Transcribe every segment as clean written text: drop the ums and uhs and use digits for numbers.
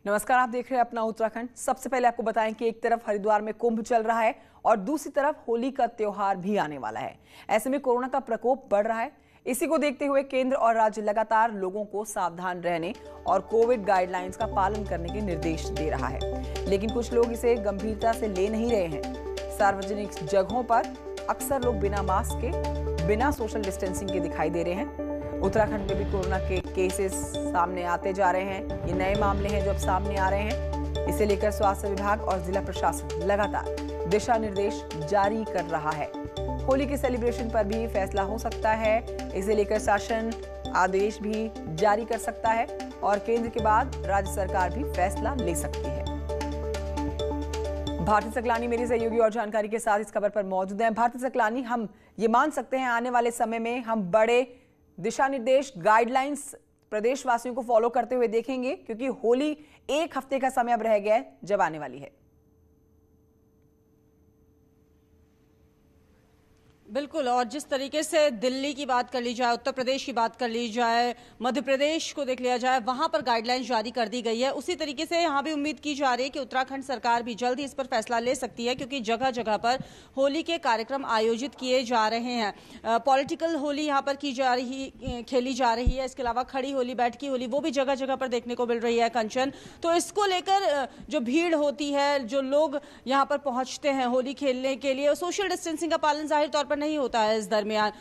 नमस्कार, आप देख रहे हैं अपना उत्तराखंड। सबसे पहले आपको बताएं कि एक तरफ हरिद्वार में कुंभ चल रहा है और दूसरी तरफ होली का त्योहार भी आने वाला है। ऐसे में कोरोना का प्रकोप बढ़ रहा है। इसी को देखते हुए केंद्र और राज्य लगातार लोगों को सावधान रहने और कोविड गाइडलाइंस का पालन करने के निर्देश दे रहा है, लेकिन कुछ लोग इसे गंभीरता से ले नहीं रहे हैं। सार्वजनिक जगहों पर अक्सर लोग बिना मास्क के, बिना सोशल डिस्टेंसिंग के दिखाई दे रहे हैं। उत्तराखंड में भी कोरोना के केसेस सामने आते जा रहे हैं। ये नए मामले हैं जो अब सामने आ रहे हैं। इसे लेकर स्वास्थ्य विभाग और जिला प्रशासन लगातार दिशा निर्देश जारी कर रहा है। होली के सेलिब्रेशन पर भी फैसला हो सकता है। इसे लेकर शासन आदेश भी जारी कर सकता है और केंद्र के बाद राज्य सरकार भी फैसला ले सकती है। भारती सकलानी मेरी सहयोगी और जानकारी के साथ इस खबर पर मौजूद हैं। भारती सकलानी, हम ये मान सकते हैं आने वाले समय में हम बड़े दिशा निर्देश गाइडलाइंस प्रदेशवासियों को फॉलो करते हुए देखेंगे, क्योंकि होली एक हफ्ते का समय अब रह गया है जब आने वाली है। बिल्कुल, और जिस तरीके से दिल्ली की बात कर ली जाए, उत्तर प्रदेश की बात कर ली जाए, मध्य प्रदेश को देख लिया जाए, वहां पर गाइडलाइंस जारी कर दी गई है। उसी तरीके से यहां भी उम्मीद की जा रही है कि उत्तराखंड सरकार भी जल्द ही इस पर फैसला ले सकती है, क्योंकि जगह जगह पर होली के कार्यक्रम आयोजित किए जा रहे हैं। पॉलिटिकल होली यहाँ पर खेली जा रही है। इसके अलावा खड़ी होली, बैठकी होली, वो भी जगह जगह पर देखने को मिल रही है कंचन। तो इसको लेकर जो भीड़ होती है, जो लोग यहाँ पर पहुंचते हैं होली खेलने के लिए, सोशल डिस्टेंसिंग का पालन जाहिर तौर पर नहीं होता है इस दरमियान,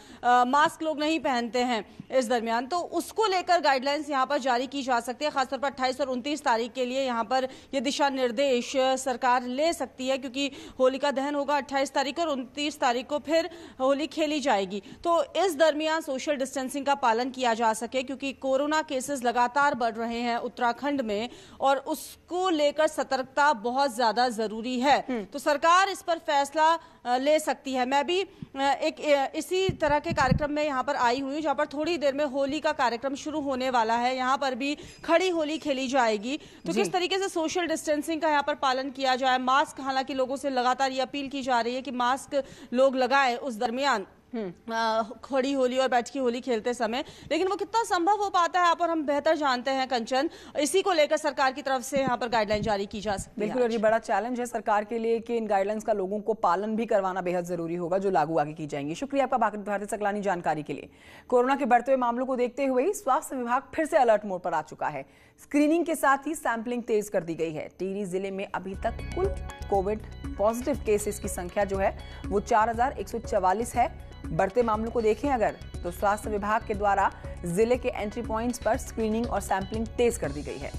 मास्क लोग नहीं पहनते हैं इस दरमियान, तो उसको लेकर गाइडलाइंस यहां पर जारी की जा सकती है। खासतौर पर 28 और 29 तारीख के लिए यहां पर ये दिशा निर्देश सरकार ले सकती है, क्योंकि होलिका दहन होगा 28 तारीख और 29 तारीख को फिर होली खेली जाएगी। तो इस दरमियान सोशल डिस्टेंसिंग का पालन किया जा सके, क्योंकि कोरोना केसेस लगातार बढ़ रहे हैं उत्तराखंड में और उसको लेकर सतर्कता बहुत ज्यादा जरूरी है। तो सरकार इस पर फैसला ले सकती है। मैं भी एक इसी तरह के कार्यक्रम में यहाँ पर आई हुई हूँ, जहाँ पर थोड़ी देर में होली का कार्यक्रम शुरू होने वाला है। यहाँ पर भी खड़ी होली खेली जाएगी। तो किस तरीके से सोशल डिस्टेंसिंग का यहाँ पर पालन किया जाए, मास्क, हालांकि लोगों से लगातार ये अपील की जा रही है कि मास्क लोग लगाएं उस दरमियान खड़ी होली और बैठकी होली खेलते समय, लेकिन वो कितना संभव हो पाता है आप और हम बेहतर जानते हैं कंचन। इसी को लेकर सरकार की तरफ से यहाँ पर गाइडलाइन जारी की जा सकती है। बिल्कुल, और ये बड़ा चैलेंज है सरकार के लिए कि इन गाइडलाइंस का लोगों को पालन भी करवाना बेहद जरूरी होगा, जो लागू आगे की जाएंगी। शुक्रिया आपका भारती सकलानी जानकारी के लिए। कोरोना के बढ़ते हुए मामलों को देखते हुए स्वास्थ्य विभाग फिर से अलर्ट मोड पर आ चुका है। स्क्रीनिंग के साथ ही सैंपलिंग तेज कर दी गई है। टिहरी जिले में अभी तक कुल कोविड पॉजिटिव केसेस की संख्या जो है वो 4144 है। बढ़ते मामलों को देखें अगर, तो स्वास्थ्य विभाग के द्वारा जिले के एंट्री पॉइंट्स पर स्क्रीनिंग और सैंपलिंग तेज कर दी गई है।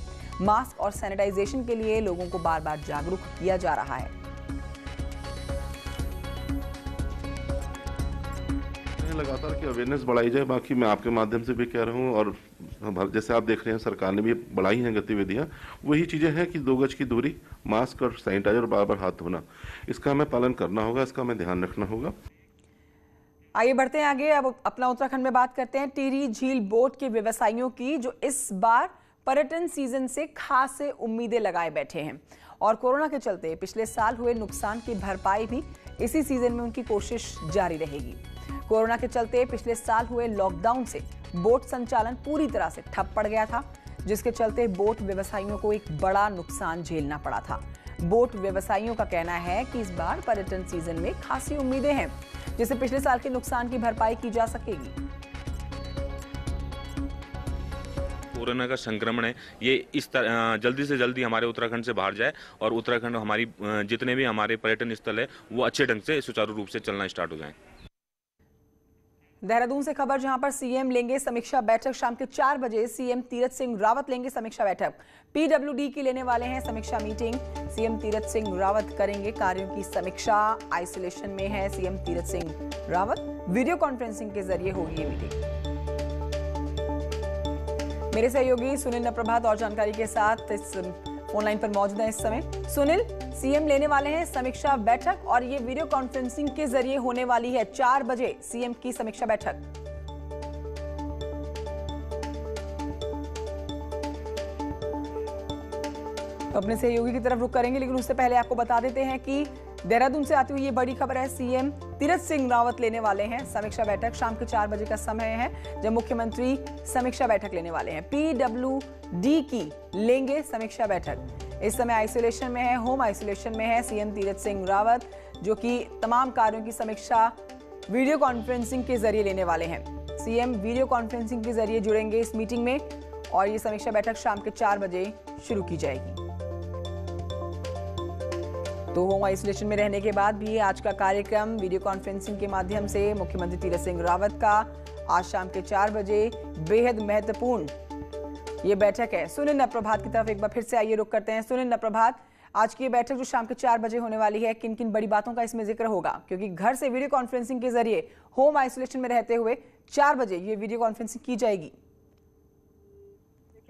मास्क और सैनिटाइजेशन के लिए लोगों को बार बार जागरूक किया जा रहा है। लगातार की अवेयरनेस बढ़ाई जाए। बाकी मैं आपके माध्यम से भी कह रहा हूँ, और जैसे आप देख रहे हैं सरकार ने भी बढ़ाई हैं गतिविधियां। वही चीजें हैं कि 2 गज की दूरी, मास्क और सैनिटाइजर, बार बार हाथ धोना, इसका हमें पालन करना होगा, इसका हमें ध्यान रखना होगा। आइए बढ़ते हैं आगे। अब अपना उत्तराखंड में बात करते हैं टिहरी झील बोट के व्यवसायियों की, जो इस बार पर्यटन सीजन से खास उम्मीदें लगाए बैठे हैं और कोरोना के चलते पिछले साल हुए नुकसान की भरपाई भी इसी सीजन में उनकी कोशिश जारी रहेगी। कोरोना के चलते पिछले साल हुए लॉकडाउन से बोट संचालन पूरी तरह से ठप पड़ गया था, जिसके चलते बोट व्यवसायियों को एक बड़ा नुकसान झेलना पड़ा था। बोट व्यवसायियों का कहना है कि इस बार पर्यटन सीजन में खासी उम्मीदें हैं, जिससे पिछले साल के नुकसान की भरपाई की जा सकेगी। कोरोना का संक्रमण है, ये इस तरह जल्दी से जल्दी हमारे उत्तराखंड से बाहर जाए और उत्तराखंड, हमारी जितने भी हमारे पर्यटन स्थल है वो अच्छे ढंग से सुचारू रूप से चलना स्टार्ट हो जाए। देहरादून से खबर, जहां पर सीएम लेंगे समीक्षा बैठक। शाम के 4 बजे सीएम तीरथ सिंह रावत लेंगे समीक्षा बैठक। पीडब्ल्यूडी की लेने वाले हैं समीक्षा मीटिंग। सीएम तीरथ सिंह रावत करेंगे कार्यों की समीक्षा। आइसोलेशन में है CM Tirath Singh Rawat. Video conferencing के जरिए होगी ये मीटिंग। मेरे सहयोगी सुनील नप्रभात और जानकारी के साथ इस ऑनलाइन पर मौजूद है इस समय। सुनील, सीएम लेने वाले हैं समीक्षा बैठक और ये वीडियो कॉन्फ्रेंसिंग के जरिए होने वाली है। 4 बजे सीएम की समीक्षा बैठक। तो अपने सहयोगी की तरफ रुख करेंगे, लेकिन उससे पहले आपको बता देते हैं कि देहरादून से आती हुई ये बड़ी खबर है। सीएम तीरथ सिंह रावत लेने वाले हैं समीक्षा बैठक। शाम के 4 बजे का समय है जब मुख्यमंत्री समीक्षा बैठक लेने वाले हैं। PWD की लेंगे समीक्षा बैठक। इस समय आइसोलेशन में है, होम आइसोलेशन में है सीएम तीरथ सिंह रावत, जो कि तमाम कार्यों की समीक्षा वीडियो कॉन्फ्रेंसिंग के जरिए लेने वाले हैं। सीएम वीडियो कॉन्फ्रेंसिंग के जरिए जुड़ेंगे इस मीटिंग में और ये समीक्षा बैठक शाम के 4 बजे शुरू की जाएगी। तो होम आइसोलेशन में रहने के बाद भी आज का कार्यक्रम वीडियो कॉन्फ्रेंसिंग के माध्यम से मुख्यमंत्री तीरथ सिंह रावत का आज शाम के 4 बजे बेहद महत्वपूर्ण ये बैठक है। सुनील नप्रभात की तरफ एक बार फिर से आइए रुख करते हैं। सुनील नप्रभात, आज की ये बैठक जो शाम के 4 बजे होने वाली है, किन किन बड़ी बातों का इसमें जिक्र होगा? क्योंकि घर से वीडियो कॉन्फ्रेंसिंग के जरिए होम आइसोलेशन में रहते हुए 4 बजे ये वीडियो कॉन्फ्रेंसिंग की जाएगी।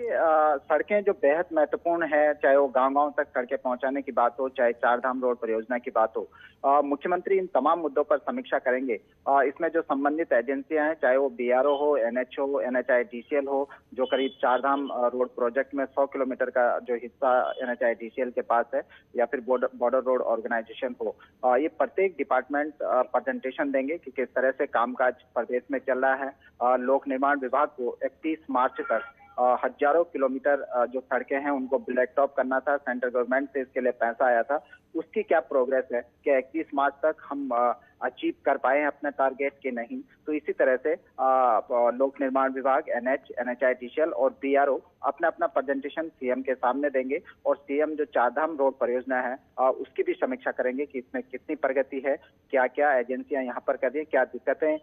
सड़कें जो बेहद महत्वपूर्ण है, चाहे वो गांव-गांव तक सड़कें पहुंचाने की बात हो, चाहे चारधाम रोड परियोजना की बात हो, मुख्यमंत्री इन तमाम मुद्दों पर समीक्षा करेंगे। इसमें जो संबंधित एजेंसियां हैं, चाहे वो BRO हो, NH हो, NHIDCL हो, जो करीब चारधाम रोड प्रोजेक्ट में 100 किलोमीटर का जो हिस्सा NHIDCL के पास है, या फिर बॉर्डर रोड ऑर्गेनाइजेशन हो, ये प्रत्येक डिपार्टमेंट प्रेजेंटेशन देंगे कि किस तरह से कामकाज प्रदेश में चल रहा है। लोक निर्माण विभाग को 31 मार्च तक हजारों किलोमीटर जो सड़कें हैं उनको ब्लैक टॉप करना था। सेंट्रल गवर्नमेंट से इसके लिए पैसा आया था, उसकी क्या प्रोग्रेस है, क्या 31 मार्च तक हम अचीव कर पाए हैं अपने टारगेट के नहीं। तो इसी तरह से लोक निर्माण विभाग, NH, NHIDCL और BRO अपना अपना प्रेजेंटेशन सीएम के सामने देंगे और सीएम जो चारधाम रोड परियोजना है उसकी भी समीक्षा करेंगे कि इसमें कितनी प्रगति है, क्या क्या एजेंसियां यहाँ पर कर रही है, क्या दिक्कतें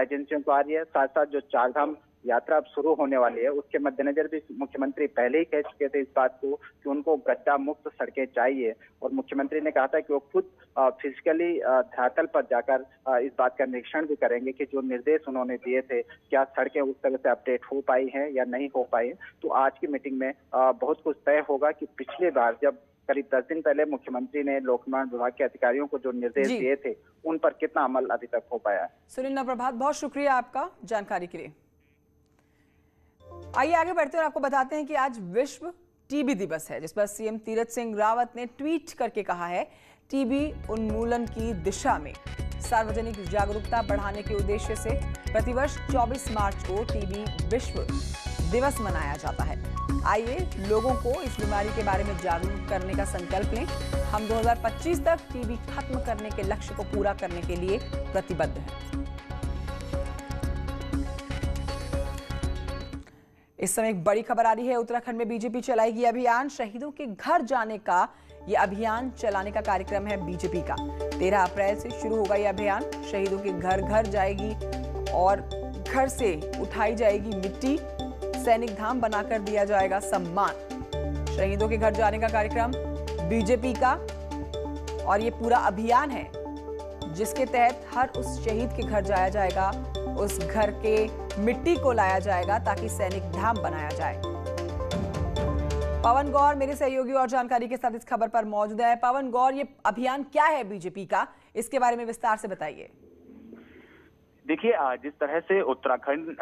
एजेंसियों को आ रही है। साथ साथ जो चारधाम यात्रा अब शुरू होने वाली है उसके मद्देनजर भी मुख्यमंत्री पहले ही कह चुके थे इस बात को कि उनको गड्ढा मुक्त सड़कें चाहिए, और मुख्यमंत्री ने कहा था कि वो खुद फिजिकली धरातल पर जाकर इस बात का निरीक्षण भी करेंगे कि जो निर्देश उन्होंने दिए थे क्या सड़कें उस तरह से अपडेट हो पाई हैं या नहीं हो पाई। तो आज की मीटिंग में बहुत कुछ तय होगा कि पिछली बार जब करीब 10 दिन पहले मुख्यमंत्री ने लोक निर्माण विभाग के अधिकारियों को जो निर्देश दिए थे उन पर कितना अमल अभी तक हो पाया है। सुनील नप्रभात, बहुत शुक्रिया आपका जानकारी के लिए। आइए आगे बढ़ते हैं और आपको बताते हैं कि आज विश्व टीबी दिवस है, जिस पर सीएम तीरथ सिंह रावत ने ट्वीट करके कहा है टीबी उन्मूलन की दिशा में सार्वजनिक जागरूकता बढ़ाने के उद्देश्य से प्रतिवर्ष 24 मार्च को टीबी विश्व दिवस मनाया जाता है। आइए लोगों को इस बीमारी के बारे में जागरूक करने का संकल्प लें। हम 2025 तक टीबी खत्म करने के लक्ष्य को पूरा करने के लिए प्रतिबद्ध हैं। इस समय एक बड़ी खबर आ रही है। उत्तराखंड में बीजेपी चलाएगी अभियान। शहीदों के घर जाने का ये अभियान चलाने का कार्यक्रम है बीजेपी का। 13 अप्रैल से शुरू होगा ये अभियान। शहीदों के घर घर जाएगी और घर से उठाई जाएगी मिट्टी, सैनिक धाम बनाकर दिया जाएगा सम्मान। शहीदों के घर जाने का कार्यक्रम बीजेपी का और ये पूरा अभियान है जिसके तहत हर उस शहीद के घर जाया जाएगा, उस घर के मिट्टी को लाया जाएगा ताकि सैनिक धाम बनाया जाए। पवन गौर मेरे सहयोगी और जानकारी के साथ इस खबर पर मौजूद है। पवन गौर, ये अभियान क्या है बीजेपी का, इसके बारे में विस्तार से बताइए। देखिए, जिस तरह से उत्तराखंड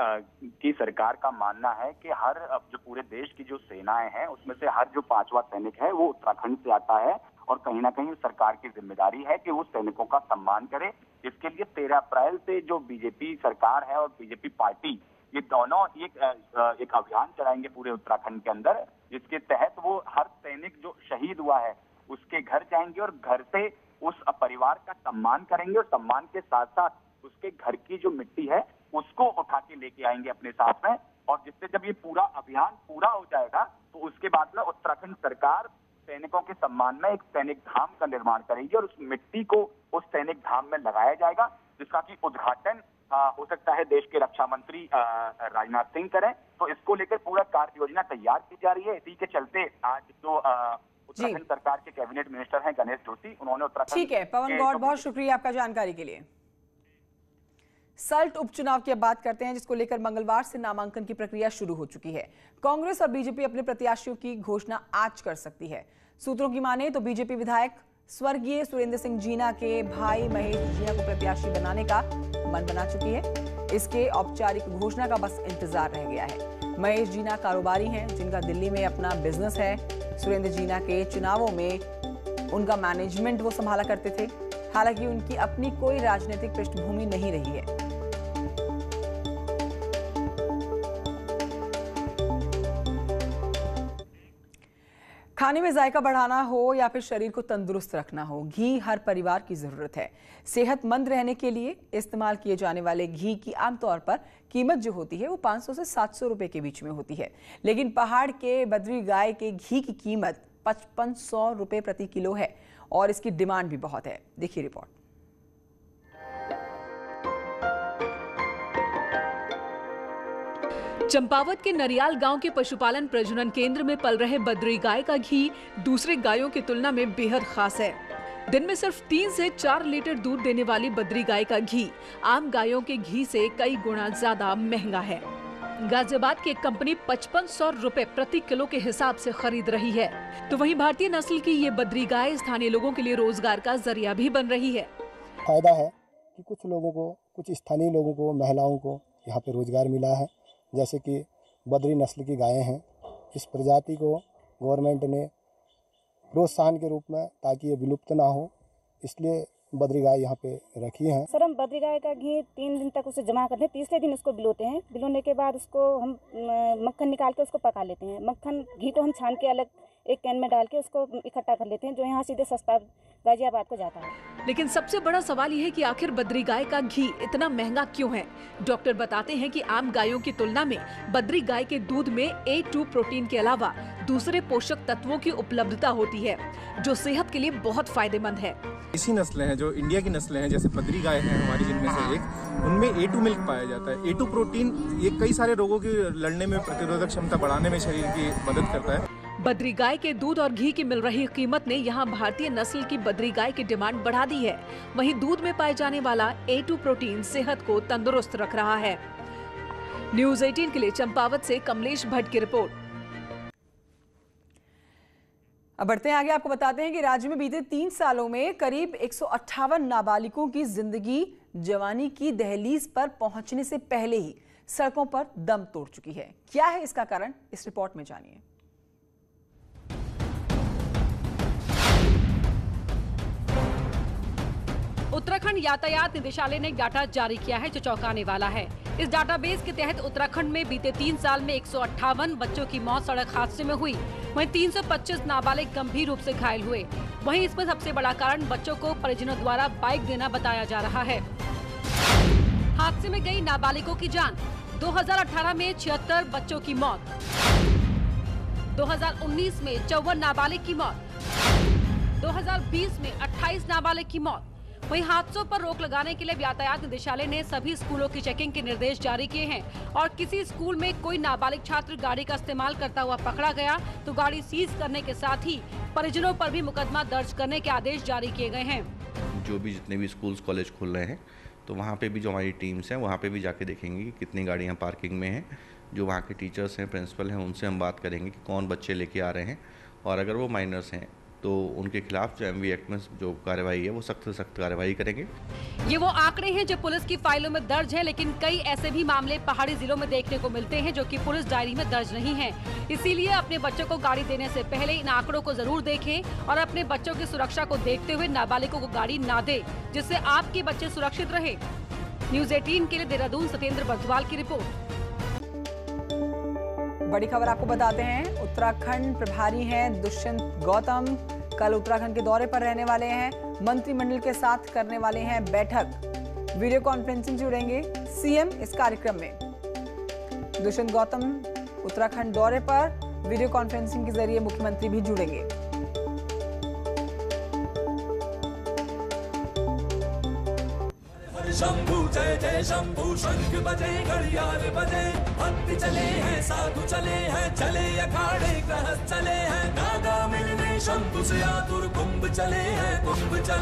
की सरकार का मानना है कि हर जो पूरे देश की जो सेनाएं हैं उसमें से हर जो 5वां सैनिक है वो उत्तराखंड से आता है, और कहीं ना कहीं सरकार की जिम्मेदारी है कि वो सैनिकों का सम्मान करे। इसके लिए 13 अप्रैल से जो बीजेपी सरकार है और बीजेपी पार्टी, ये दोनों एक अभियान चलाएंगे पूरे उत्तराखंड के अंदर, जिसके तहत वो हर सैनिक जो शहीद हुआ है उसके घर जाएंगे और घर से उस परिवार का सम्मान करेंगे, और सम्मान के साथ साथ उसके घर की जो मिट्टी है उसको उठा के लेके आएंगे अपने साथ में। और जिससे जब ये पूरा अभियान पूरा हो जाएगा तो उसके बाद में उत्तराखंड सरकार सैनिकों के सम्मान में एक सैनिक धाम का निर्माण करेगी और उस मिट्टी को उस सैनिक धाम में लगाया जाएगा, जिसका कि उद्घाटन हो सकता है देश के रक्षा मंत्री राजनाथ सिंह करें। तो इसको लेकर पूरा कार्य योजना तैयार की जा रही है। इसी के चलते आज जो उत्तराखंड सरकार के कैबिनेट मिनिस्टर हैं गणेश जोशी, उन्होंने उत्तराखंड। ठीक है पवन गौड़, बहुत शुक्रिया आपका जानकारी के लिए। सल्ट उपचुनाव की अब बात करते हैं, जिसको लेकर मंगलवार से नामांकन की प्रक्रिया शुरू हो चुकी है। कांग्रेस और बीजेपी अपने प्रत्याशियों की घोषणा आज कर सकती है। सूत्रों की माने तो बीजेपी विधायक स्वर्गीय सुरेंद्र सिंह जीना के भाई महेश जीना को प्रत्याशी बनाने का मन बना चुकी है। इसके औपचारिक घोषणा का बस इंतजार रह गया है। महेश जीना कारोबारी हैं जिनका दिल्ली में अपना बिजनेस है। सुरेंद्र जीना के चुनावों में उनका मैनेजमेंट वो संभाला करते थे। हालांकि उनकी अपनी कोई राजनीतिक पृष्ठभूमि नहीं रही है। खाने में जायका बढ़ाना हो या फिर शरीर को तंदुरुस्त रखना हो, घी हर परिवार की जरूरत है। सेहतमंद रहने के लिए इस्तेमाल किए जाने वाले घी की आमतौर पर कीमत जो होती है वो 500 से 700 रुपए के बीच में होती है, लेकिन पहाड़ के बद्री गाय के घी की कीमत 5500 रुपए प्रति किलो है और इसकी डिमांड भी बहुत है। देखिए रिपोर्ट। चंपावत के नरियाल गांव के पशुपालन प्रजनन केंद्र में पल रहे बद्री गाय का घी दूसरे गायों की तुलना में बेहद खास है। दिन में सिर्फ 3 से 4 लीटर दूध देने वाली बद्री गाय का घी आम गायों के घी से कई गुना ज्यादा महंगा है। गाजियाबाद की एक कंपनी 5500 रुपए प्रति किलो के हिसाब से खरीद रही है, तो वहीं भारतीय नस्ल की ये बद्री गाय स्थानीय लोगों के लिए रोजगार का जरिया भी बन रही है। फायदा है कि कुछ लोगों को, कुछ स्थानीय लोगों को, महिलाओं को यहाँ पे रोजगार मिला है। जैसे कि बद्री नस्ल की गायें हैं, इस प्रजाति को गवर्नमेंट ने प्रोत्साहन के रूप में, ताकि ये विलुप्त ना हो, इसलिए बद्री गाय यहाँ पे रखी है। सर, हम बद्री गाय का घी 3 दिन तक उसे जमा करते हैं। तीसरे दिन उसको बिलोते हैं। बिलोने के बाद उसको हम मक्खन निकाल के उसको पका लेते हैं। मक्खन घी को हम छान के अलग एक कैन में डाल के उसको इकट्ठा कर लेते हैं, जो यहाँ सीधे सस्ता गाजियाबाद को जाता है। लेकिन सबसे बड़ा सवाल यह है कि आखिर बद्री गाय का घी इतना महंगा क्यों है। डॉक्टर बताते हैं कि आम गायों की तुलना में बद्री गाय के दूध में A2 प्रोटीन के अलावा दूसरे पोषक तत्वों की उपलब्धता होती है, जो सेहत के लिए बहुत फायदेमंद है। इसी नस्लें हैं जो इंडिया की नस्लें हैं, जैसे बद्री गाय है हमारी जिनमें से एक, उनमें A2 मिल्क पाया जाता है। A2 प्रोटीन ये कई सारे रोगों की लड़ने में, प्रतिरोधक क्षमता बढ़ाने में शरीर की मदद करता है। बद्री गाय के दूध और घी की मिल रही कीमत ने यहाँ भारतीय नस्ल की बद्री गाय की डिमांड बढ़ा दी है। वहीं दूध में पाए जाने वाला A2 प्रोटीन सेहत को तंदुरुस्त रख रहा है। न्यूज़ 18 के लिए चंपावत से कमलेश भट्ट की रिपोर्ट। अब बढ़ते हैं आगे। आपको बताते हैं कि राज्य में बीते 3 सालों में करीब 158 नाबालिगों की जिंदगी जवानी की दहलीज पर पहुंचने से पहले ही सड़कों पर दम तोड़ चुकी है। क्या है इसका कारण, इस रिपोर्ट में जानिए। उत्तराखंड यातायात निदेशालय ने एक डाटा जारी किया है जो चौंकाने वाला है। इस डाटाबेस के तहत उत्तराखंड में बीते 3 साल में 158 बच्चों की मौत सड़क हादसे में हुई, वहीं 325 नाबालिग गंभीर रूप से घायल हुए। वहीं इसमें सबसे बड़ा कारण बच्चों को परिजनों द्वारा बाइक देना बताया जा रहा है। हादसे में गई नाबालिगों की जान। 2018 में 76 बच्चों की मौत, 2019 में 54 नाबालिग की मौत, 2020 में 28 नाबालिग की मौत। वहीं हादसों पर रोक लगाने के लिए यातायात निदेशालय ने सभी स्कूलों की चेकिंग के निर्देश जारी किए हैं और किसी स्कूल में कोई नाबालिग छात्र गाड़ी का इस्तेमाल करता हुआ पकड़ा गया तो गाड़ी सीज करने के साथ ही परिजनों पर भी मुकदमा दर्ज करने के आदेश जारी किए गए हैं। जो भी जितने भी स्कूल कॉलेज खुल रहे हैं तो वहाँ पे भी जो हमारी टीम्स हैं वहाँ पे भी जाके देखेंगे कि कितनी गाड़ियाँ पार्किंग में हैं। जो वहाँ के टीचर्स हैं, प्रिंसिपल हैं, उनसे हम बात करेंगे कि कौन बच्चे लेके आ रहे हैं, और अगर वो माइनर्स हैं तो उनके खिलाफ जो MV एक्ट में जो कार्रवाई है वो सख्त से सख्त कार्रवाई करेंगे। ये वो आंकड़े हैं जो पुलिस की फाइलों में दर्ज हैं, लेकिन कई ऐसे भी मामले पहाड़ी जिलों में देखने को मिलते हैं जो कि पुलिस डायरी में दर्ज नहीं है। इसीलिए अपने बच्चों को गाड़ी देने से पहले इन आंकड़ों को जरूर देखें और अपने बच्चों की सुरक्षा को देखते हुए नाबालिगों को गाड़ी ना दे, जिससे आपके बच्चे सुरक्षित रहे। न्यूज़ 18 के लिए देहरादून सत्येंद्र बर्थवाल की रिपोर्ट। बड़ी खबर आपको बताते हैं, उत्तराखंड प्रभारी हैं दुष्यंत गौतम कल उत्तराखंड के दौरे पर रहने वाले हैं। मंत्रिमंडल के साथ करने वाले हैं बैठक। वीडियो कॉन्फ्रेंसिंग से जुड़ेंगे CM इस कार्यक्रम में। दुष्यंत गौतम उत्तराखंड दौरे पर वीडियो कॉन्फ्रेंसिंग के जरिए मुख्यमंत्री भी जुड़ेंगे। शंभू जय जय शंभू, शंख बजे घड़ियाल बजे, भक्त चले हैं साधु चले हैं, चले अखाड़े गृहस्थ चले हैं, नागा मिलने शंभू से आतुर कुंभ चले हैं, कुंभ चले